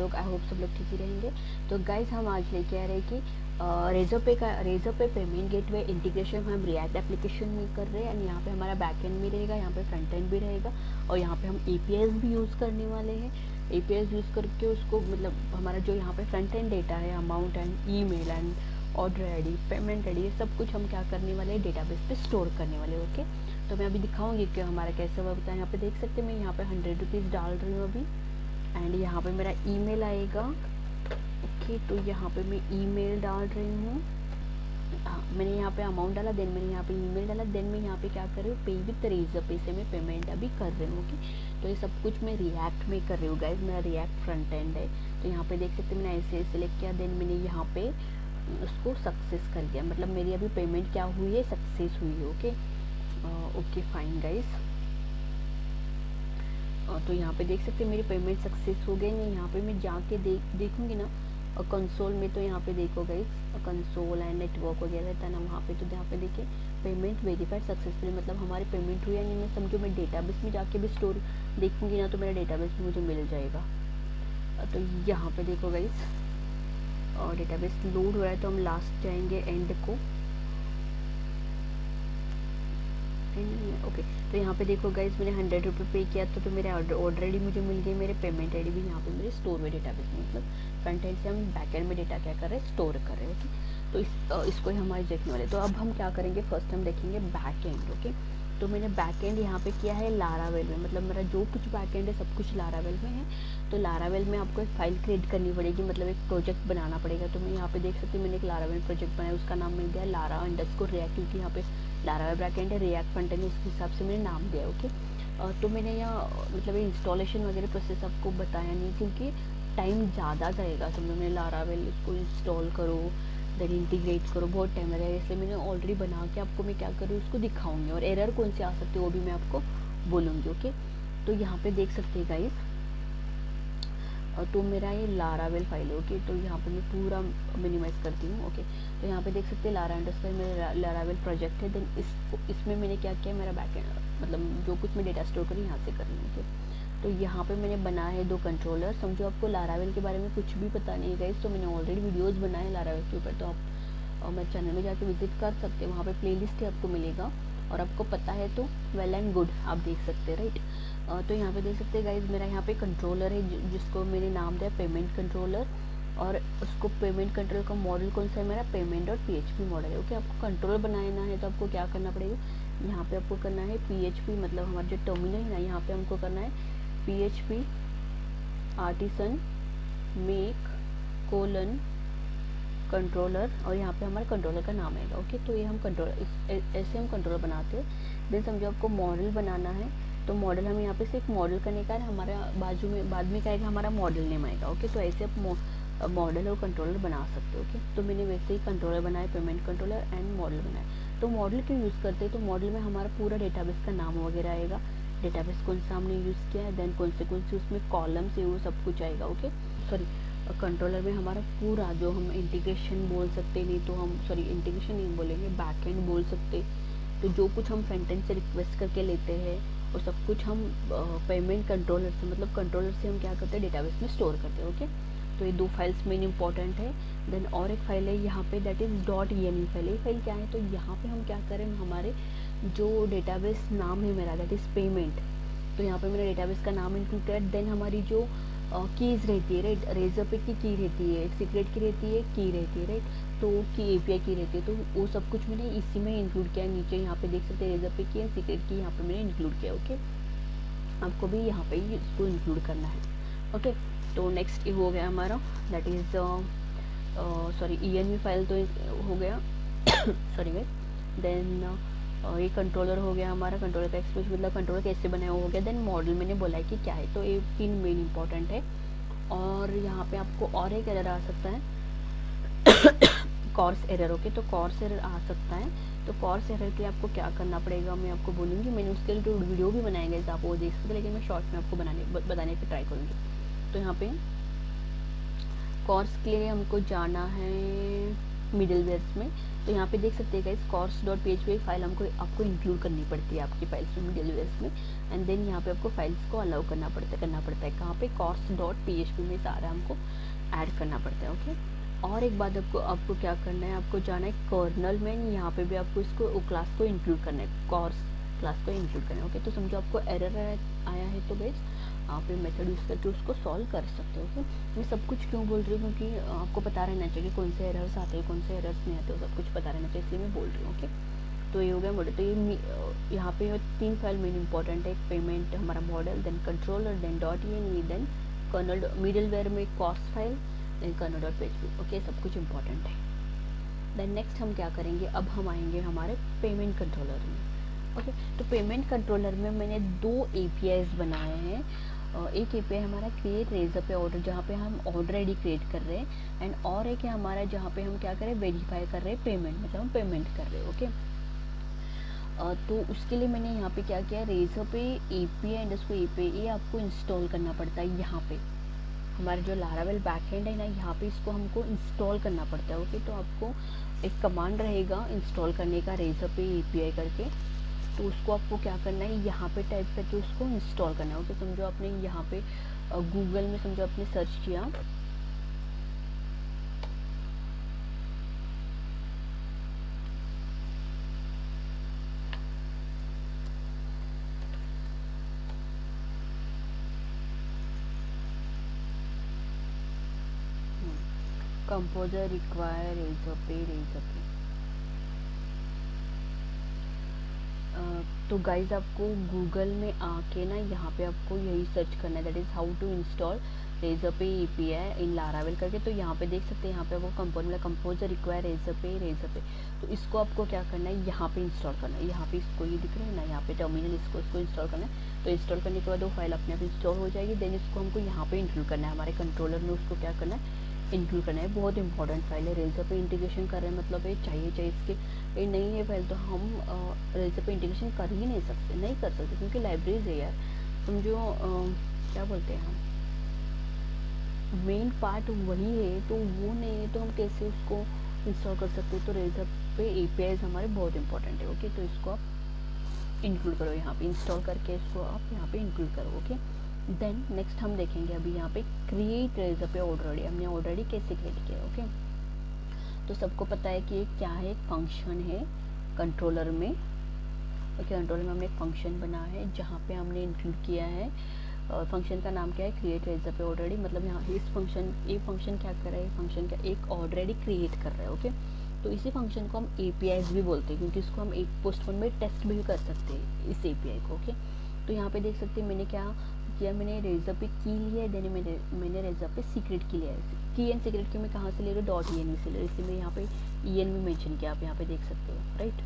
लोग, I hope सब लोग ठीक ही रहेंगे। तो गाइज हम आज लेके आ रहे हैं कि रेजर पे पेमेंट गेटवे इंटीग्रेशन हम रिएक्ट एप्लीकेशन में कर रहे हैं एंड यहाँ पे हमारा बैक एंड भी रहेगा, यहाँ पे फ्रंट एंड भी रहेगा और यहाँ पे हम APIs भी यूज़ करने वाले हैं। APIs यूज़ करके उसको मतलब हमारा जो यहाँ पे फ्रंट एंड डेटा है, amount and email and order ID, payment ID, ये सब कुछ हम क्या करने वाले हैं, डेटाबेस पे स्टोर करने वाले हैं। ओके, तो मैं अभी दिखाऊंगी कि हमारा कैसे वर्क होता है। यहाँ पे देख सकते हैं मैं यहाँ पे 100 रुपीज़ डाल रही हूँ अभी एंड यहाँ पे मेरा ईमेल आएगा। ओके, तो यहाँ पे मैं ईमेल डाल रही हूँ। मैंने यहाँ पे अमाउंट डाला, देन मैंने यहाँ पे ईमेल डाला, देन मैं यहाँ पे क्या कर रही हूँ, पे विद रेजर पे से मैं पेमेंट अभी कर रही हूँ। ओके, तो ये सब कुछ मैं रिएक्ट में कर रही हूँ गाइज, मेरा रिएक्ट फ्रंट एंड है। तो यहाँ पे देख सकते हैं मैंने ऐसे सेलेक्ट किया, देन मैंने यहाँ पे उसको सक्सेस कर दिया, मतलब मेरी अभी पेमेंट क्या हुई है, सक्सेस हुई है। Okay okay fine guys. तो यहाँ पे देख सकते हैं मेरी पेमेंट सक्सेस हो गई। नहीं, यहाँ पे मैं जाके देखूँगी ना कंसोल में, तो यहाँ पे देखो गाइस कंसोल एंड नेटवर्क वगैरह रहता है ना वहाँ पे, तो यहाँ पे देखिए पेमेंट वेरीफाइड सक्सेसफुली, मतलब हमारी पेमेंट हुई है। नहीं, मैं समझो मैं डेटाबेस में जाके भी स्टोर देखूँगी ना तो मेरा डेटाबेस में मुझे मिल जाएगा। तो यहाँ पे देखो गाइस और डेटाबेस लोड हो रहा है, तो हम लास्ट जाएंगे एंड को। ओके, तो यहाँ पे देखो गाइज मैंने 100 रुपये पे किया तो मेरे ऑर्डर आईडी मुझे मिल गई, मेरे पेमेंट आईडी भी यहाँ पे मेरे स्टोर में डेटाबेस में, मतलब फ्रंट एंड से हम बैक एंड में डेटा क्या कर रहे हैं, स्टोर कर रहे हैं। ओके, तो इसको ही हम आज देखने वाले। तो अब हम क्या करेंगे, फर्स्ट हम देखेंगे बैक एंड। ओके, तो मैंने बैक एंड यहाँ पे किया है लारावेल में, मतलब मेरा जो कुछ बैक एंड है सब कुछ लारावेल में है। तो लारावेल में आपको एक फाइल क्रिएट करनी पड़ेगी, मतलब एक प्रोजेक्ट बनाना पड़ेगा। तो मैं यहाँ पे देख सकती हूँ मैंने एक लारावेल प्रोजेक्ट बनाया, उसका नाम मिल गया Lara_React, क्योंकि यहाँ पे लारावेल बैक एंड है, रिएक्ट फ्रंट एंड, उसके हिसाब से मैंने नाम दिया। ओके, तो मैंने यहाँ मतलब इंस्टॉलेशन वगैरह प्रोसेस आपको बताया नहीं, क्योंकि टाइम ज़्यादा जाएगा। समझो मैंने लारावेल उसको इंस्टॉल करो देन इंटीग्रेट करो, बहुत टाइम लगेगा, इसलिए मैंने ऑलरेडी बना के आपको मैं क्या करूँ उसको दिखाऊंगी, और एरर कौन से आ सकते हैं वो भी मैं आपको बोलूँगी। ओके, तो यहाँ पे देख सकते हैं गाइस, तो मेरा ये लारावेल फाइल है। ओके, तो यहाँ पे मैं पूरा मिनिमाइज़ करती हूँ। ओके, तो यहाँ पे देख सकते हैं Lara_ मेरा लारावेल प्रोजेक्ट है। देन इसमें मैंने क्या किया, मेरा बैकएंड मतलब जो कुछ मैं डेटा स्टोर करूँ यहाँ से कर रही हूँ। ओके, तो यहाँ पे मैंने बनाया है 2 कंट्रोलर। समझो आपको लारावेल के बारे में कुछ भी पता नहीं है गाइस, तो मैंने ऑलरेडी वीडियोस बनाए हैं लारावेल के ऊपर, तो आप मेरे चैनल में जाके विजिट कर सकते हैं, वहाँ पे प्लेलिस्ट ही आपको मिलेगा, और आपको पता है तो वेल एंड गुड, आप देख सकते हैं राइट। तो यहाँ पे देख सकते हैं गाइज मेरा यहाँ पे कंट्रोलर है जिसको मैंने नाम दिया पेमेंट कंट्रोलर, और उसको पेमेंट कंट्रोलर का मॉडल कौन सा है, मेरा payment.php मॉडल है। ओके, आपको कंट्रोलर बनाना है तो आपको क्या करना पड़ेगा, यहाँ पे आपको करना है PHP, मतलब हमारा जो टर्मिनल है ना, यहाँ पे हमको करना है PHP artisan make colon controller, और यहाँ पे हमारा कंट्रोलर का नाम आएगा। ओके, तो ये हम कंट्रोलर ऐसे हम कंट्रोलर बनाते हैं। देन समझो आपको मॉडल बनाना है, तो मॉडल हम यहाँ पे से एक मॉडल करने का है, हमारा बाजू में बाद में क्या आएगा, हमारा मॉडल नेम आएगा। ओके, तो ऐसे आप मॉडल और कंट्रोलर बना सकते हो। ओके, तो मैंने वैसे ही कंट्रोलर बनाया, पेमेंट कंट्रोलर एंड मॉडल बनाया। तो मॉडल क्यों यूज़ करते हैं, तो मॉडल में हमारा पूरा डेटाबेस का नाम वगैरह आएगा, डेटाबेस कौन सा हमने यूज़ किया है, देन कौन से उसमें कॉलम्स है वो सब कुछ आएगा। ओके, सॉरी कंट्रोलर में हमारा पूरा जो हम इंटीग्रेशन बोल सकते, नहीं तो हम सॉरी इंटीग्रेशन नहीं बोलेंगे, बैक एंड बोल सकते, तो जो कुछ हम फ्रंट एंड से रिक्वेस्ट करके लेते हैं और सब कुछ हम पेमेंट कंट्रोलर से, मतलब कंट्रोलर से हम क्या करते हैं, डेटाबेस में स्टोर करते हैं। ओके, तो ये 2 फाइल्स मेन इंपॉर्टेंट है। देन और एक फाइल है यहाँ पे दैट इज़ .env फाइल। ये फाइल क्या है, तो यहाँ पे हम क्या करें, हमारे जो डेटाबेस नाम है मेरा दैट इज़ पेमेंट, तो यहाँ पे मैंने डेटाबेस का नाम इंक्लूड किया। देन हमारी जो कीज़ रहती है राइट, रेजर पे की रहती है, सीक्रेट की रहती है, की रहती है राइट, तो की API की रहती है, तो वो सब कुछ मैंने इसी में इंक्लूड किया। नीचे यहाँ पे देख सकते हैं रेजर पे की एंड सीक्रेट की यहाँ पे मैंने इंक्लूड किया। ओके, आपको भी यहाँ पे इसको इंक्लूड करना है। ओके, तो नेक्स्ट हो गया हमारा that is sorry env file तो हो गया सॉरी गाइस। देन ये कंट्रोलर हो गया हमारा, कंट्रोलर का एक्सप्रेशन मतलब कंट्रोलर कैसे बनाया हो गया। देन मॉडल मैंने बोला है कि क्या है, तो ये 3 मेन इंपॉर्टेंट है। और यहाँ पे आपको और एक एरर आ सकता है कॉर्स एरर। ओके, तो कॉर्स एरर आ सकता है, तो कॉर्स एरर के लिए आपको क्या करना पड़ेगा मैं आपको बोलूँगी, मैंने उसके लिए तो वीडियो भी बनाएंगे आप वो देख सकते, लेकिन मैं शॉर्ट में आपको बताने की ट्राई करूँगी। तो यहाँ पे कॉर्स के लिए हमको जाना है मिडलवेयर्स में। तो यहाँ पे देख सकते हैं गाइस course.php फाइल आपको इंक्लूड करनी पड़ती है आपकी फाइल्स में मिडलवेयर्स में, एंड देन यहाँ पे आपको फाइल्स को अलाउ करना पड़ता है कहाँ पे course.php में सारा हमको ऐड करना पड़ता है। ओके, और एक बात आपको क्या करना है, आपको जाना है कर्नल में, यहाँ पे भी आपको इसको क्लास को इंक्लूड करना है, कोर्स क्लास को इंक्लूड करना है। ओके, तो समझो आपको एरर आया है तो गाइस आप ये मेथड यूज़ करके उसको सॉल्व कर सकते हो। ओके, मैं सब कुछ क्यों बोल रही हूँ, क्योंकि आपको पता रहना चाहिए कौन से एरर्स आते हैं कौन से एरर्स नहीं आते, सब कुछ पता रहना चाहिए, इसलिए मैं बोल रही हूँ। ओके, तो ये हो गया मॉडल। तो ये यहाँ पे 3 फाइल मेन इंपॉर्टेंट है, पेमेंट हमारा model, then controller, then .env, then kernel middleware में कॉस्ट फाइल, देन कर्नल.php। ओके, सब कुछ इंपॉर्टेंट है। देन नेक्स्ट हम क्या करेंगे, अब हम आएंगे हमारे पेमेंट कंट्रोलर में। ओके, तो पेमेंट कंट्रोलर में मैंने 2 APIs बनाए हैं। एक API हमारा क्रिएट रेजर पे ऑर्डर, जहाँ पे हम ऑर्डर आईडी क्रिएट कर रहे हैं, एंड और एक है हमारा जहाँ पे हम क्या करें, वेरीफाई कर रहे हैं पेमेंट, मतलब हम पेमेंट कर रहे हैं। ओके, तो उसके लिए मैंने यहाँ पे क्या किया, रेजर पे API एंड उसको API आपको इंस्टॉल करना पड़ता है। यहाँ पे हमारा जो लारावेल बैकएंड है ना, यहाँ पे इसको हमको इंस्टॉल करना पड़ता है। ओके, तो आपको एक कमांड रहेगा इंस्टॉल करने का, रेजर पे API करके, तो उसको आपको क्या करना है, यहाँ पे टाइप करके उसको इंस्टॉल करना है। ओके, समझो आपने यहाँ पे गूगल में समझो आपने सर्च किया, कंपोजर रिक्वायर रेजर पे। तो गाइज आपको गूगल में आके ना यहाँ पे आपको यही सर्च करना है, that is how to install Razorpay API in Laravel करके। तो यहाँ पे देख सकते हैं, यहाँ पे वो कंपोजर रिक्वायर रेजर पे। तो इसको आपको क्या करना है, यहाँ पे इंस्टॉल करना है। यहाँ पे इसको ये दिख रहा है ना, यहाँ पे टर्मिनल, इसको इंस्टॉल करना है। तो इंस्टॉल करने के बाद वो फाइल अपने आप इंस्टॉल हो जाएगी। देन इसको हमको यहाँ पे इंक्लूड करना है, हमारे कंट्रोलर में उसको क्या करना है, इंक्लूड करना है। बहुत इंपॉर्टेंट फाइल है, रेजर पे इंटीग्रेशन कर रहे हैं मतलब ये चाहिए इसके, ये नहीं है फाइल तो हम रेजर पे इंटीग्रेशन कर ही नहीं सकते क्योंकि लाइब्रेरीज है यार, समझो क्या बोलते हैं हम, मेन पार्ट वही है, तो वो नहीं है तो हम कैसे उसको इंस्टॉल कर सकते हैं। तो रेजर पे APIs हमारे बहुत इंपॉर्टेंट है। ओके, तो इसको आप इंक्लूड करो, यहाँ पे इंस्टॉल करके इसको आप यहाँ पे इंक्लूड करो। ओके, देन नेक्स्ट हम देखेंगे अभी यहाँ पे क्रिएट रेजर पे ऑलरेडी, हमने ऑलरेडी कैसे क्रिएट किया। ओके, तो सबको पता है कि क्या है, एक फंक्शन है कंट्रोलर में। ओके, कंट्रोलर में हमने एक फंक्शन बना है जहाँ पे हमने इंक्लूड किया है, फंक्शन का नाम क्या है, क्रिएट रेजर पे ऑलरेडी। मतलब यहाँ ये फंक्शन क्या कर रहा है, फंक्शन क्या एक ऑलरेडी क्रिएट कर रहा है। ओके, तो इसी फंक्शन को हम APIs भी बोलते हैं, क्योंकि इसको हम एक पोस्टफोन में टेस्ट भी कर सकते हैं इस API को। ओके, तो यहाँ पे देख सकते हैं मैंने क्या किया, मैंने रेजर पे की लिया है, देन मैंने रेजर पे सीक्रेट की लिया है। की एंड सीक्रेट की मैं कहाँ से ले रही हूँ, .env से ले रही हूँ, इसलिए मैं यहाँ पे env मेंशन किया, आप यहाँ पे देख सकते हो, राइट,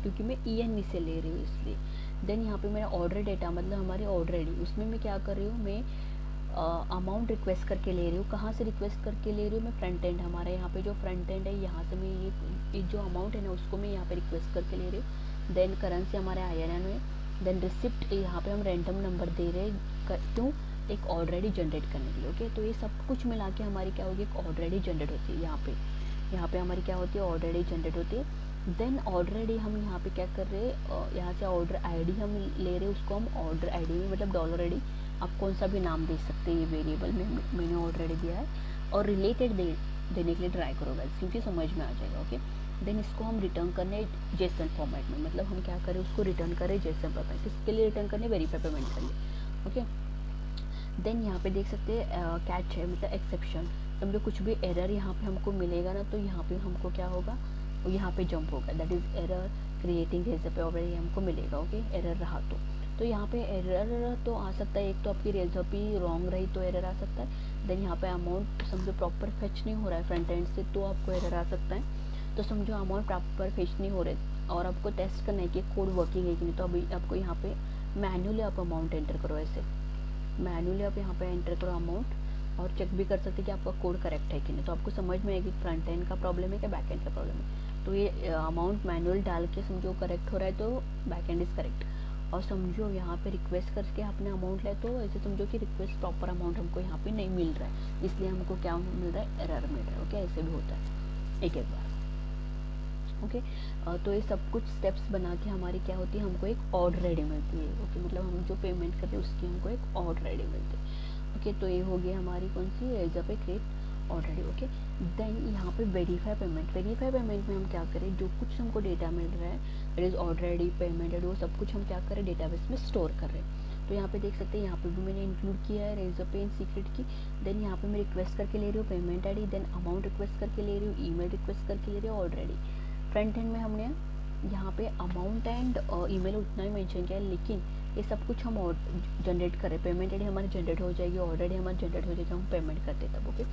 क्योंकि मैं env से ले रही हूँ इसलिए। देन यहाँ पे मेरा ऑर्डर डेटा, मतलब हमारी ऑर्डर आईडी, उसमें मैं क्या कर रही हूँ, मैं अमाउंट रिक्वेस्ट करके ले रही हूँ। कहाँ से रिक्वेस्ट करके ले रही हूँ, मैं फ्रंट एंड, हमारे यहाँ पे जो फ्रंट एंड है, यहाँ से मैं ये जो अमाउंट है ना उसको मैं यहाँ पे रिक्वेस्ट करके ले रही हूँ। देन करेंसी हमारे INR में, देन रिसिप्ट यहाँ पे हम रैंडम नंबर दे रहे हैं, क्यों, एक ऑर्डर आईडी जनरेट करने के लिए। ओके, तो ये सब कुछ मिला के हमारी क्या होगी, एक ऑर्डर आईडी जनरेट होती है। यहाँ पे हमारी क्या होती है, ऑर्डर आईडी जनरेट होती है। देन ऑर्डर आईडी हम यहाँ पे क्या कर रहे हैं, यहाँ से ऑर्डर आईडी हम ले रहे हैं, उसको हम ऑर्डर आईडी में, मतलब $ID, आप कौन सा भी नाम दे सकते हैं, ये वेरिएबल में मैंने ऑर्डर आईडी दिया है, और रिलेटेड देने के लिए ट्राई करो गाइस, क्योंकि समझ में आ जाएगा। ओके, देन इसको हम रिटर्न करने जेसन फॉर्मेट में, मतलब हम क्या करें, उसको रिटर्न करें जेसन फॉर्मेट, किसके लिए रिटर्न करने, वेरीफाई पेमेंट के लिए। ओके, देन यहाँ पे देख सकते हैं कैच है, मतलब एक्सेप्शन, समझो कुछ भी एरर यहाँ पे हमको मिलेगा ना, तो यहाँ पे हमको क्या होगा, वो यहाँ पे जंप होगा, that is error creating Razorpay already हमको मिलेगा। ओके, एरर रहा तो यहाँ पे एरर तो आ सकता है, एक तो आपकी रेजर पे रॉन्ग रही तो एरर आ सकता है। देन यहाँ पे अमाउंट समझो प्रॉपर फेच नहीं हो रहा है फ्रंट एंड से, तो आपको एरर आ सकता है। तो समझो अमाउंट प्रॉपर फेच नहीं हो रहे और आपको टेस्ट करना है कि कोड वर्किंग है कि नहीं, तो अभी आपको यहाँ पे मैन्युअली आप अमाउंट एंटर करो, ऐसे मैन्युअली आप यहाँ पे एंटर करो अमाउंट, और चेक भी कर सकते हैं कि आपका कोड करेक्ट है कि नहीं। तो आपको समझ में आएगी फ्रंट एंड का प्रॉब्लम है क्या बैक एंड का प्रॉब्लम है। तो ये अमाउंट मैनुअल डाल के समझो करेक्ट हो रहा है तो बैक एंड इज़ करेक्ट, और समझो यहाँ पे रिक्वेस्ट करके आपने अमाउंट लिया, तो ऐसे समझो कि रिक्वेस्ट प्रॉपर अमाउंट हमको यहाँ पे नहीं मिल रहा है, इसलिए हमको क्या मिल रहा है, एरर मिल रहा है। ओके, ऐसे भी होता है एक बार। ओके। तो ये सब कुछ स्टेप्स बना के हमारी क्या होती है, हमको एक ऑर्डर रेडी मिलती है। ओके, मतलब हम जो पेमेंट करते हैं उसकी हमको एक ऑर्डर रेडी मिलती है। ओके, तो ये हो गई हमारी कौन सी, raise up a create order ready. Okay, then यहाँ पे वेरीफाई पेमेंट। वेरीफाई पेमेंट में हम क्या करें, जो कुछ हमको डेटा मिल रहा है, that is order ready, payment ready, वो सब कुछ हम क्या करें, डेटाबेस में स्टोर कर रहे हैं। तो यहाँ पे देख सकते हैं, यहाँ पे भी मैंने इंक्लूड किया है Razorpay in secret key. Then यहाँ पे मैं रिक्वेस्ट करके ले रही हूँ payment ID, then amount request करके ले रही हूँ, ईमेल रिक्वेस्ट करके ले रही हूँ, ऑर्डर रेडी। फ्रंट एंड में हमने यहाँ पे अमाउंट एंड ईमेल उतना ही मेंशन किया है, लेकिन ये सब कुछ हम जनरेट करें, पेमेंट आईडी हमारी जनरेट हो जाएगी, ऑर्डर आईडी हमारी जनरेट हो जाएगी, हम पेमेंट करते तब। ओके,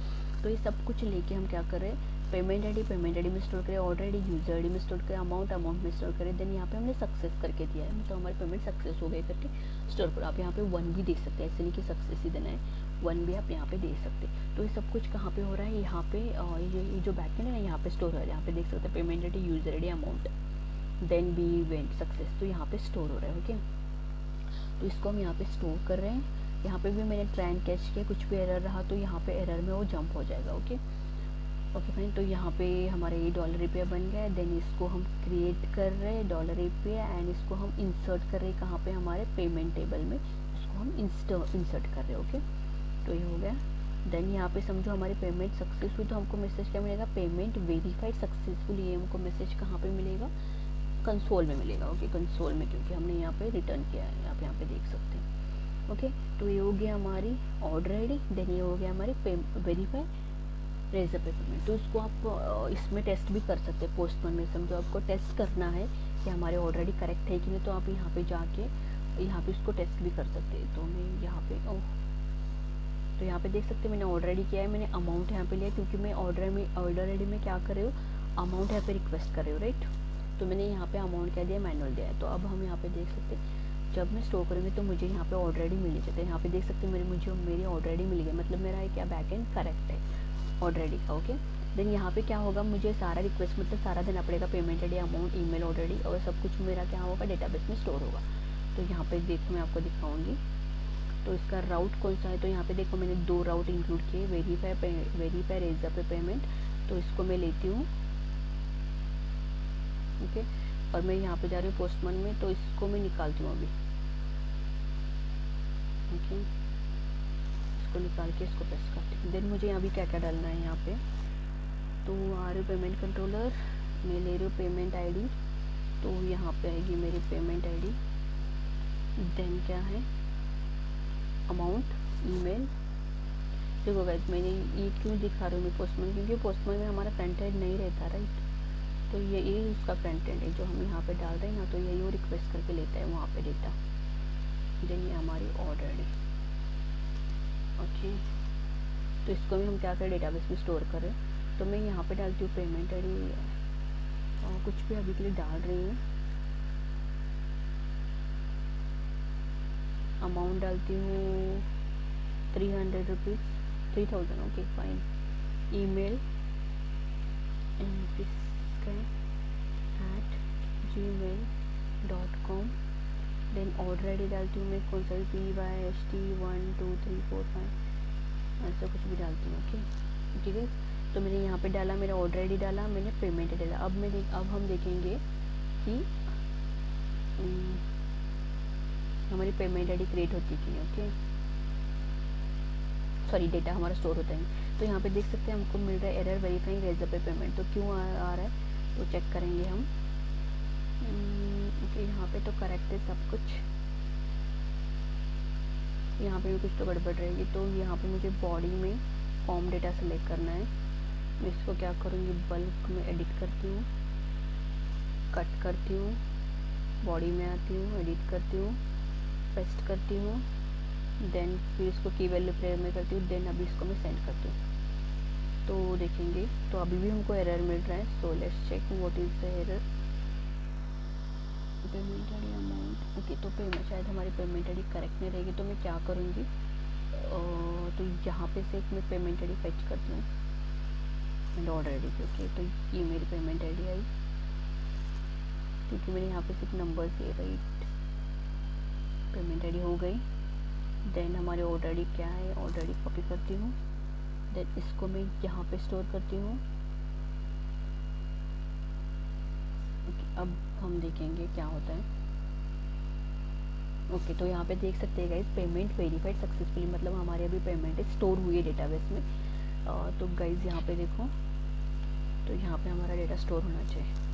तो ये सब कुछ लेके हम क्या कर रहे हैं, पेमेंट आईडी में स्टोर करें, ऑर्डर आईडी यूजर आईडी में स्टोर करें, अमाउंट में स्टोर करें। देन यहाँ पे हमने सक्सेस करके दिया है, मतलब हमारी पेमेंट सक्सेस हो गई करके स्टोर करो। आप यहाँ पे 1 भी दे सकते हैं, ऐसे नहीं कि सक्सेस ही देना है, 1 भी आप यहाँ पे दे सकते हैं। तो ये सब कुछ कहाँ पे हो रहा है, यहाँ पे ये जो बैकएंड है ना, यहाँ पे स्टोर हो रहा है। यहाँ पे देख सकते हैं payment ID, user ID, amount, then be event success, तो यहाँ पे स्टोर हो रहा है। ओके, तो इसको हम यहाँ पे स्टोर कर रहे हैं। यहाँ पे भी मैंने ट्राई एंड कैच किया, कुछ भी एरर रहा तो यहाँ पे एरर में वो जंप हो जाएगा। ओके ओके फाइन, तो यहाँ पे हमारे ये $API बन गया है। देन इसको हम क्रिएट कर रहे हैं $API एंड इसको हम इंसर्ट कर रहे हैं कहाँ पे, हमारे पेमेंट टेबल में इसको हम इंसर्ट कर रहे हैं। ओके, तो ये हो गया। देन यहाँ पे समझो हमारी पेमेंट सक्सेस हुई, तो हमको मैसेज क्या मिलेगा, पेमेंट वेरीफाइड सक्सेसफुल। ये हमको मैसेज कहाँ पे मिलेगा, कंसोल में मिलेगा। ओके, कंसोल में, क्योंकि हमने यहाँ पे रिटर्न किया है, आप यहाँ पे देख सकते हैं। ओके, तो ये हो गया हमारी ऑर्डर आईडी, देन ये हो गया हमारी वेरीफाई रेज अप पेमेंट। तो इसको आप इसमें टेस्ट भी कर सकते हैं, पोस्टमैन में। समझो आपको टेस्ट करना है कि हमारे ऑर्डर आईडी करेक्ट है कि नहीं, तो आप यहाँ पे जाके यहाँ पे इसको टेस्ट भी कर सकते हैं। तो मैं यहाँ पे तो यहाँ पे देख सकते हैं मैंने ऑर्डर आईडी किया है, मैंने अमाउंट यहाँ पे लिया, क्योंकि मैं ऑर्डर आईडी में क्या कर रही हूँ, अमाउंट यहाँ पे रिक्वेस्ट कर रही हूँ, राइट। तो मैंने यहाँ पे अमाउंट क्या दिया, मैनुअल दिया है। तो अब हम यहाँ पे देख सकते हैं, जब मैं स्टोर करूँगी तो मुझे यहाँ पे ऑर्डर आईडी मिली जाती है। यहाँ पे देख सकते हैं मुझे मेरी ऑर्डर आईडी मिल गई, मतलब मेरा क्या बैकएंड करेक्ट है ऑर्डर आईडी का। ओके, देन यहाँ पे क्या होगा, मुझे सारा रिक्वेस्ट मतलब सारा देना पड़ेगा, payment ID, amount, email, order ID, और सब कुछ मेरा क्या होगा, डेटाबेस में स्टोर होगा। तो यहाँ पे देखो मैं आपको दिखाऊंगी, तो इसका राउट कौन सा है। तो यहाँ पे देखो मैंने 2 राउट इंक्लूड किए, वेरीफाई रेज अप पेमेंट। तो इसको मैं लेती हूँ, ओके, और मैं यहाँ पे जा रही हूँ पोस्टमैन में, तो इसको मैं निकालती हूँ अभी। ओके, इसको निकाल के इसको प्रेस करती हूँ। देन मुझे अभी क्या क्या डालना है यहाँ पे, तो आ रही पेमेंट कंट्रोलर, मैं ले रही हूँ पेमेंट आईडी, तो यहाँ पे आएगी मेरी पेमेंट आईडी। देन क्या है, अमाउंट, ईमेल। देखो गाइस, मैंने ये क्यों दिखा रही हूँ मैं पोस्टमैन, क्योंकि पोस्टमैन में हमारा फ्रंट एंड नहीं रहता, राइट। तो ये उसका फ्रंट एंड है जो हम यहाँ पे डाल रहे हैं ना, तो यही वो रिक्वेस्ट करके लेता है वहाँ पे डेटा। देन ये हमारी ऑर्डर है। ओके, तो इसको भी हम क्या करें, डेटाबेस में स्टोर करें। तो मैं यहाँ पे डालती हूँ पेमेंट आईडी, और कुछ भी अभी के लिए डाल रही हूँ। अमाउंट डालती हूँ 300 rupees, 3000। Okay fine, email @gmail.com। Then order ID डालती हूँ मैं, कौन सा भी, PYST 1 2 3 4 5, ऐसा कुछ भी डालती हूँ। ओके, ठीक है। तो मैंने यहाँ पे डाला, मेरा ऑर्डर आईडी डाला, मैंने पेमेंट डाला। अब हम देखेंगे कि हमारी पेमेंट आईडी क्रिएट होती है कि नहीं। ओके, सॉरी, डेटा हमारा स्टोर होता है। तो यहाँ पे देख सकते हैं हमको मिल रहा है error verifying Razorpay payment. तो क्यों आ रहा है, तो चेक करेंगे हम। ओके, यहाँ पे तो करेक्ट है सब कुछ, यहाँ पे भी कुछ तो गड़बड़ रहेगी। तो यहाँ पे मुझे बॉडी में फॉर्म डेटा सेलेक्ट करना है। मैं इसको क्या करूँगी, बल्क में एडिट करती हूँ, कट करती हूँ, बॉडी में आती हूँ, एडिट करती हूँ, पेस्ट करती हूँ, देन फिर इसको की वैल्यू प्लेयर में करती हूँ। देन अभी इसको मैं सेंड करती हूँ, तो देखेंगे। तो अभी भी हमको एरर मिल रहा है। So let's check what is the error. Payment ID, amount. Okay, तो पेमेंट शायद हमारी पेमेंट आईडी करेक्ट नहीं रहेगी, तो मैं क्या करूँगी, तो यहाँ पे से एक मैं पेमेंट आईडी फेच करती हूँ एंड ऑर्डर आईडी। ओके, तो ये मेरी पेमेंट आईडी आई, क्योंकि मैंने यहाँ पे सिर्फ नंबर्स दिए, राइट। पेमेंट आईडी हो गई। देन हमारी ऑर्डर आईडी क्या है, ऑर्डर आईडी कॉपी करती हूँ, देन इसको मैं यहाँ पे स्टोर करती हूँ। अब हम देखेंगे क्या होता है। ओके तो यहाँ पे देख सकते हैं गाइज पेमेंट वेरीफाइड सक्सेसफुली, मतलब हमारी अभी पेमेंट स्टोर हुई है डेटाबेस में। तो गाइज यहाँ पे देखो, तो यहाँ पे हमारा डेटा स्टोर होना चाहिए,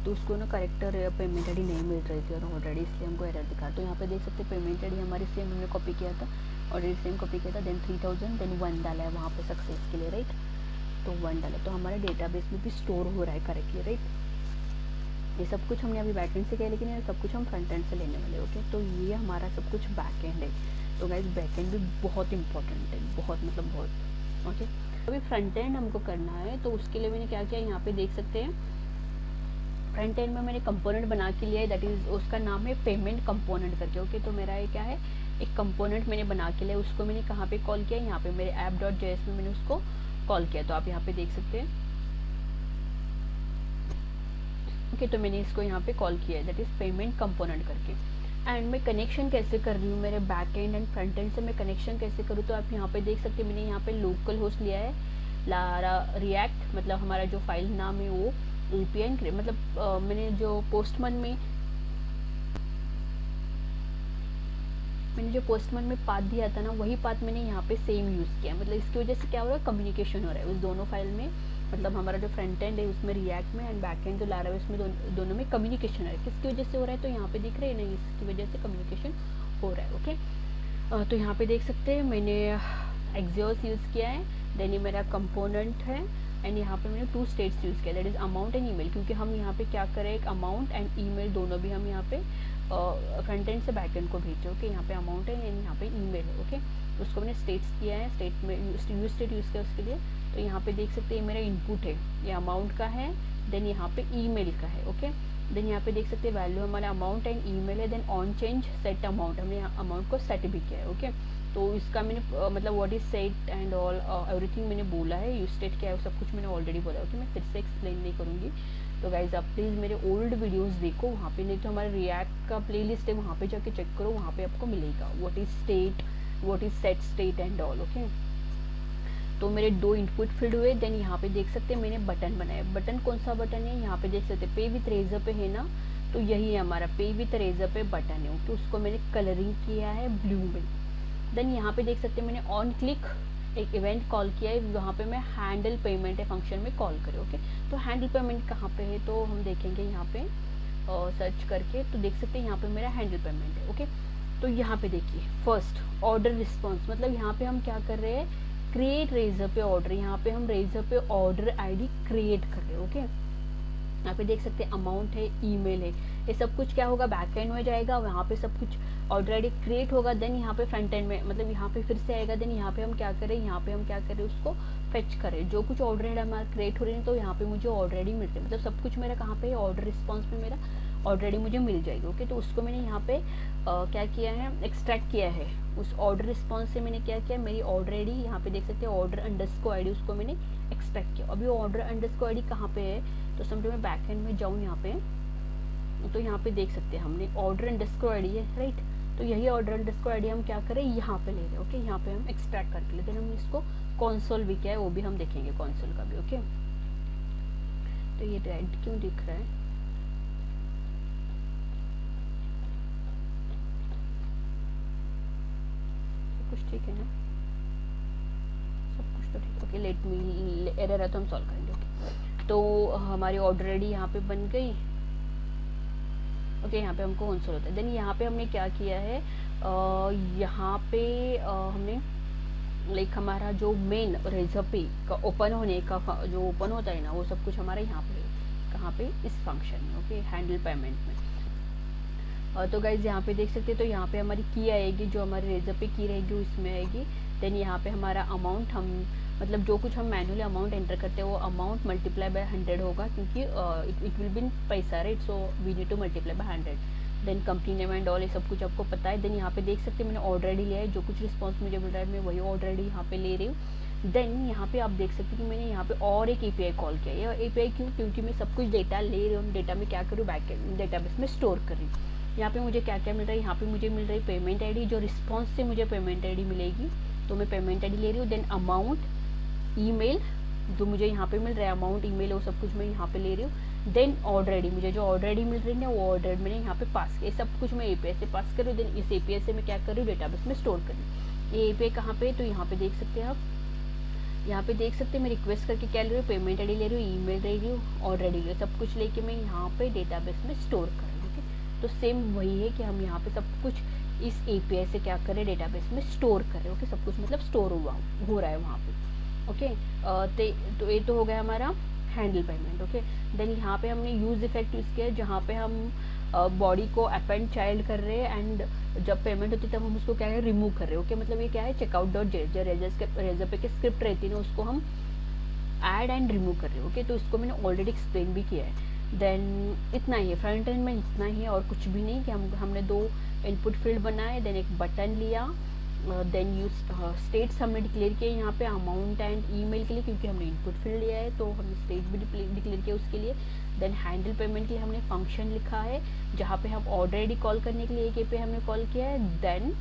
तो उसको ना करेक्टर पेमेंट आईडी नहीं मिल रही थी और ऑलरेडी, इसलिए हमको एरर दिखा। तो यहाँ पे देख सकते हैं पेमेंट आईडी हमारी सेम हमने कॉपी किया था, ऑलरेडी सेम कॉपी किया था, देन 3000 देन 1 डाला है वहाँ पे सक्सेस के लिए, राइट। तो 1 डाला, तो हमारे डेटाबेस में भी स्टोर हो रहा है करेक्टली, राइट। ये सब कुछ हमने अभी बैक एंड से किया, लेकिन ये सब कुछ हम फ्रंट एंड से लेने वाले, ओके। तो ये हमारा सब कुछ बैक एंड है। तो गाइज बैक एंड भी बहुत इंपॉर्टेंट है, बहुत मतलब बहुत, ओके। अभी फ्रंट एंड हमको करना है, तो उसके लिए मैंने क्या किया, यहाँ पे देख सकते हैं फ्रंट एंड में मैंने कंपोनेंट बना के लिया है, दैट इज उसका नाम है पेमेंट कंपोनेंट करके, ओके। तो मेरा ये क्या है, एक कंपोनेंट मैंने बना के लिया, उसको मैंने कहाँ पे कॉल किया, यहाँ पे मेरे app.js में मैंने उसको कॉल किया। तो आप यहाँ पे देख सकते हैं, ओके। तो मैंने इसको यहाँ पे कॉल किया है, दैट इज पेमेंट कंपोनेंट करके। एंड मैं कनेक्शन कैसे कर रही हूँ, मेरे back and and front end से मैं कनेक्शन कैसे करूँ, तो आप यहाँ पे देख सकते हैं मैंने यहाँ पे लोकल होस्ट लिया है, लारा रिएक्ट, मतलब हमारा जो फाइल नाम है वो API, मतलब मैंने जो पोस्टमैन में पाथ दिया था ना, वही पाथ मैंने यहाँ पे सेम यूज़ किया। मतलब इसकी वजह से क्या हो रहा है, कम्युनिकेशन हो रहा है उस दोनों फाइल में, मतलब हमारा जो फ्रंट एंड है उसमें रिएक्ट में, एंड बैक एंड जो लारा है उसमें दोनों में कम्युनिकेशन हो रहा है। किसकी वजह से हो रहा है, तो यहाँ पे दिख रहा है नहीं, इसकी वजह से कम्युनिकेशन हो रहा है, ओके। तो यहाँ पे देख सकते हैं मैंने एक्सियोस यूज़ किया है, देन ये मेरा कंपोनेंट है, एंड यहाँ पे मैंने 2 स्टेट्स यूज़ किया, that is amount and email, क्योंकि हम यहाँ पे क्या करें, एक अमाउंट एंड ईमेल दोनों भी हम यहाँ पे फ्रंट एंड से बैक एंड को भेजते हैं, ओके। यहाँ पे अमाउंट है एंड यहाँ पे ईमेल है, ओके। तो उसको मैंने स्टेट्स किया है, स्टेट में यूज स्टेट यूज़ किया उसके लिए। तो यहाँ पे देख सकते हैं मेरा इनपुट है, ये अमाउंट का है, देन यहाँ पे ईमेल का है, ओके। देन यहाँ पे देख सकते हैं वैल्यू हमारा अमाउंट एंड ईमेल है, then on change set amount, हमने अमाउंट को सेट भी किया है, ओके। तो इसका मैंने मतलब what is set and all everything मैंने बोला है, यूज स्टेट क्या है सब कुछ मैंने ऑलरेडी बोला है, ओके। मैं फिर से एक्सप्लेन नहीं करूँगी। तो गाइज आप प्लीज़ मेरे ओल्ड वीडियोस देखो, वहाँ पे नहीं तो हमारे रिएक्ट का प्लेलिस्ट है, वहाँ पे जाके चेक करो, वहाँ पे आपको मिलेगा what is state, what is set state and all, okay. तो मेरे 2 इनपुट फील्ड हुए, देन यहाँ पे देख सकते हैं मैंने बटन बनाया। बटन कौन सा बटन है, यहाँ पे देख सकते हैं पे विथ रेजर पे है ना, तो यही है हमारा पे विथ रेजर पे बटन है, तो उसको मैंने कलरिंग किया है ब्लू में। देन यहाँ पे देख सकते हैं मैंने ऑन क्लिक एक इवेंट कॉल किया है, वहाँ पे मैं हैंडल पेमेंट है फंक्शन में कॉल करें, ओके। तो हैंडल पेमेंट कहाँ पे है, तो हम देखेंगे यहाँ पे सर्च करके, तो देख सकते हैं यहाँ पे मेरा हैंडल पेमेंट है, ओके। तो यहाँ पे देखिए फर्स्ट ऑर्डर रिस्पॉन्स, मतलब यहाँ पे हम क्या कर रहे हैं, क्रिएट रेजर पे ऑर्डर, यहाँ पे हम रेजर पे ऑर्डर आईडी क्रिएट कर रहे हैं, ओके। यहाँ पे देख सकते हैं अमाउंट है, ईमेल है, ये सब कुछ क्या होगा बैक एंड में जाएगा, वहाँ पे सब कुछ ऑर्डर आईडी क्रिएट होगा, देन यहाँ पे फ्रंट एंड में, मतलब यहाँ पे फिर से आएगा, देन यहाँ पे हम क्या करें, यहाँ पे हम क्या करें, उसको फेच करें, जो कुछ ऑर्डर आईडी हमारा क्रिएट हो रही है, तो यहाँ पे मुझे ऑर्डर आईडी मिलती है, मतलब सब कुछ मेरा कहाँ पे ऑर्डर रिस्पॉन्स में मेरा ऑर्डर आईडी मुझे मिल जाएगी, ओके। तो उसको मैंने यहाँ पे क्या किया है, एक्सट्रैक्ट किया है उस ऑर्डर रिस्पॉन्स से। मैंने क्या किया, मेरी ऑर्डर आईडी यहाँ पे देख सकते हैं ऑर्डर अंडरस्कोर आईडी, उसको मैंने एक्सट्रैक्ट किया। अभी ऑर्डर अंडरस्कोर आईडी कहाँ पे है, तो समझो मैं बैक एंड में जाऊँ यहाँ पे, तो यहाँ पे देख सकते हैं हमने ऑर्डर अंडरस्कोर आईडी है, राइट। तो यही ऑर्डर अंडरस्कोर आईडी हम क्या करें, यहाँ पे ले रहे हैं, ओके। यहाँ पे हम एक्सट्रैक्ट करके लेते हैं, हम इसको कंसोल भी क्या है वो भी हम देखेंगे, कंसोल का भी, ओके। तो ये रेड क्यों दिख रहा है, कुछ ठीक है ना, सब कुछ तो ठीक, ओके। लेट मी, एरर है तो हम सॉल्व करेंगे, ओके। तो हमारी ऑर्डर आईडी यहाँ पे बन गई, ओके। यहाँ पे हमको कंसोल होता है। देन यहाँ पे हमने क्या किया है, यहाँ पे हमने लाइक हमारा जो मेन रेजर पे का ओपन होने का जो ओपन होता है ना, वो सब कुछ हमारा यहाँ पे कहाँ पे, इस फंक्शन में, ओके, हैंडल पेमेंट में। तो गाइज यहाँ पे देख सकते हैं, तो यहाँ पे हमारी की आएगी, जो हमारे रेजर पे की रहेगी उसमें आएगी। देन यहाँ पे हमारा अमाउंट, हम मतलब जो कुछ हम मैनुअली अमाउंट एंटर करते हैं वो अमाउंट मल्टीप्लाई बाय 100 होगा, क्योंकि it will be in paisa, right. So we need to multiply by 100। Then company name and all, ये सब कुछ आपको पता है। देन यहाँ पे देख सकते हैं मैंने ऑर्डर आईडी लिया है, जो कुछ रिस्पॉन्स मुझे मिल रहा है मैं वही ऑर्डर आईडी यहाँ पे ले रही हूँ। देन यहाँ पे आप देख सकते हैं कि मैंने यहाँ पे और एक API कॉल किया। ये API क्यों, क्योंकि मैं सब कुछ डेटा ले रही हूँ, डेटा में क्या करूँ, बैक डेटाबेस में स्टोर कर रही हूँ। यहाँ पे मुझे क्या क्या मिल रहा है, यहाँ पे मुझे मिल रही पेमेंट आईडी, जो रिस्पॉन्स से मुझे पेमेंट आईडी मिलेगी, तो मैं पेमेंट आईडी ले रही हूँ। देन अमाउंट, ईमेल, जो मुझे यहाँ पे मिल रहा है अमाउंट, ईमेल, वो सब कुछ मैं यहाँ पे ले रही हूँ। देन ऑर्डर आईडी, मुझे जो ऑर्डर आईडी मिल रही है ना वो ऑर्डर मैंने यहाँ पे पास किया, सब कुछ मैं एपीआई से पास कर रही हूँ। देन इस एपीआई से मैं क्या कर रही हूँ, डेटाबेस में स्टोर कर रही हूँ। ये एपीआई कहाँ पे, तो यहाँ पे देख सकते हैं आप, यहाँ पे देख सकते हैं मैं रिक्वेस्ट करके क्या ले रही हूँ, पेमेंट आईडी ले रही हूँ, ईमेल ले रही हूँ, ऑर्डर आईडी ले रही हूँ, सब कुछ लेके मैं यहाँ पे डेटाबेस में स्टोर कर रही हूँ। ओके, तो सेम वही है कि हम यहाँ पे सब कुछ इस एपीआई से क्या कर रहे हैं, डेटाबेस में स्टोर कर रहे हैं। ओके, सब कुछ मतलब स्टोर हो रहा है वहाँ पे। ओके, तो ये तो हो गया हमारा हैंडल पेमेंट। ओके, देन यहाँ पे हमने यूज इफेक्ट यूज़ किया, जहाँ पे हम बॉडी को अपेंड चाइल्ड कर रहे हैं एंड जब पेमेंट होती है तब हम उसको क्या है, रिमूव कर रहे हैं। ओके, मतलब ये क्या है, चेकआउट डॉट जे जो रेजर पे की स्क्रिप्ट रहती है ना, उसको हम ऐड एंड रिमूव कर रहे हैं। ओके, तो इसको मैंने ऑलरेडी एक्सप्लेन भी किया है। देन इतना ही है फ्रंट एंड में, इतना ही है और कुछ भी नहीं। कि हमने 2 इनपुट फील्ड बनाए, देन एक बटन लिया, देन यूज स्टेट्स हमने डिक्लेयर किया यहाँ पे अमाउंट एंड ईमेल के लिए, क्योंकि हमने इनपुट फील्ड लिया है तो हमने स्टेट भी डिक्लेयर किया उसके लिए। देन हैंडल पेमेंट के लिए हमने फंक्शन लिखा है, जहाँ पे हम ऑर्डर आईडी कॉल करने के लिए एक पे हमने कॉल किया है। देन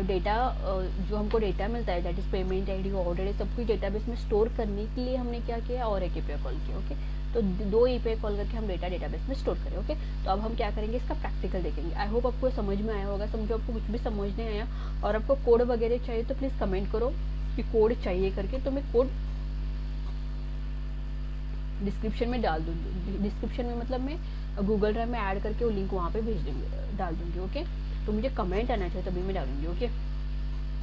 डेटा जो हमको डेटा मिलता है that is payment ID, order सब कुछ डेटाबेस में स्टोर करने के लिए हमने क्या किया, और एक एपीआई कॉल किया। ओके, तो 2 एपीआई कॉल करके हम डेटाबेस में स्टोर करें। ओके, तो अब हम क्या करेंगे, इसका प्रैक्टिकल देखेंगे। आई होप आपको समझ में आया होगा। समझो आपको कुछ भी समझ नहीं आया और आपको कोड वगैरह चाहिए तो प्लीज़ कमेंट करो कि कोड चाहिए करके, तो मैं कोड डिस्क्रिप्शन में डाल दूँगी। डिस्क्रिप्शन में मतलब मैं गूगल ड्राइव में ऐड करके वो लिंक वहाँ पे डाल दूँगी। ओके, तो मुझे कमेंट आना चाहिए तभी मैं डालूंगी। Okay,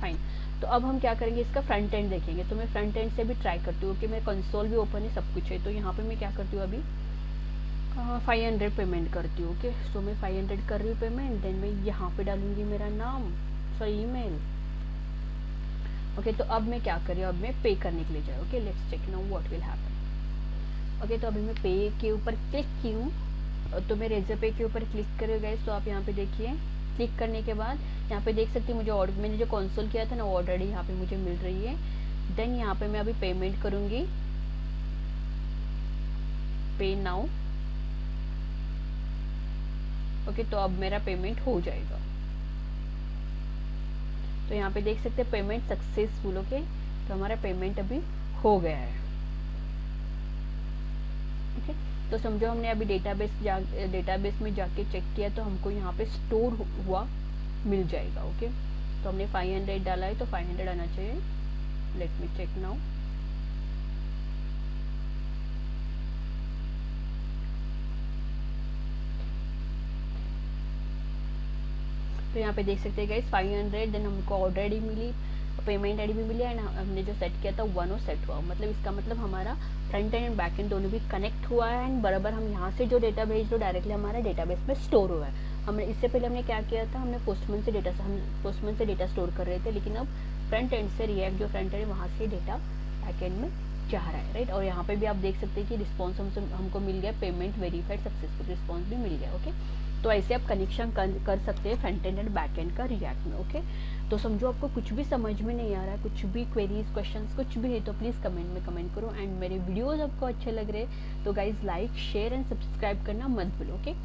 fine. तो अब हम क्या करेंगे, इसका फ्रंट एंड देखेंगे। तो मैं फ्रंट एंड से भी ट्राई करती हूँ कि मेरा कंसोल भी ओपन है, सब कुछ है। तो यहाँ पे मैं क्या करती हूँ, अभी 500 पेमेंट करती हूँ। ओके, सो मैं 500 कर रही हूँ पेमेंट। देन मैं यहाँ पे डालूंगी मेरा नाम, सॉरी ईमेल। ओके, तो अब मैं क्या कर रही हूँ, अब मैं पे करने के लिए जाऊँ। Okay, let's check now what will happen. Okay, तो अभी मैं पे के ऊपर क्लिक की हूँ, तो मैं रेजर पे के ऊपर क्लिक कर रही हूँ गाइस। तो आप यहाँ पे देखिए, क्लिक करने के बाद यहाँ पे देख सकते हैं मुझे ऑर्डर, मैंने जो कंसोल किया था ना वो ऑलरेडी यहाँ पे मुझे मिल रही है। देन यहाँ पे मैं अभी पेमेंट करूँगी, पे नाउ। ओके, तो अब मेरा पेमेंट हो जाएगा। तो यहाँ पे देख सकते हैं पेमेंट सक्सेसफुल। ओके, तो हमारा पेमेंट अभी हो गया है। ओके, तो समझो हमने अभी डेटाबेस में जाके चेक किया तो हमको यहाँ पे स्टोर हुआ मिल जाएगा। ओके, तो हमने 500 डाला है तो 500 आना चाहिए। Let me check now. तो यहाँ पे देख सकते हैं गाइस 500। देन हमको ऑर्डर आईडी मिली, पेमेंट आईडी भी मिली एंड हमने जो सेट किया था 1 सेट हुआ। मतलब इसका मतलब हमारा फ्रंट एंड बैक एंड दोनों भी कनेक्ट हुआ है एंड बराबर हम यहाँ से जो डेटा भेज दो डायरेक्टली हमारा डेटाबेस में स्टोर हुआ है। हमने इससे पहले हमने क्या किया था, हमने पोस्टमैन से डेटा स्टोर कर रहे थे, लेकिन अब फ्रंट एंड से रिएक्ट जो फ्रंट एंड वहाँ से डेटा बैक एंड में जा रहा है, राइट। और यहाँ पे भी आप देख सकते हैं कि रिस्पॉन्स हमको मिल गया, पेमेंट वेरीफाइड सक्सेसफुल रिस्पॉन्स भी मिल गया। ओके, तो ऐसे आप कनेक्शन कर सकते हैं फ्रंट एंड बैक एंड का रिएक्ट में। ओके, तो समझो आपको कुछ भी समझ में नहीं आ रहा है, कुछ भी क्वेरीज क्वेश्चंस कुछ भी है तो प्लीज़ कमेंट में कमेंट करो। एंड मेरे वीडियोस आपको अच्छे लग रहे हैं तो guys like share and subscribe करना मत भूलो। ओके।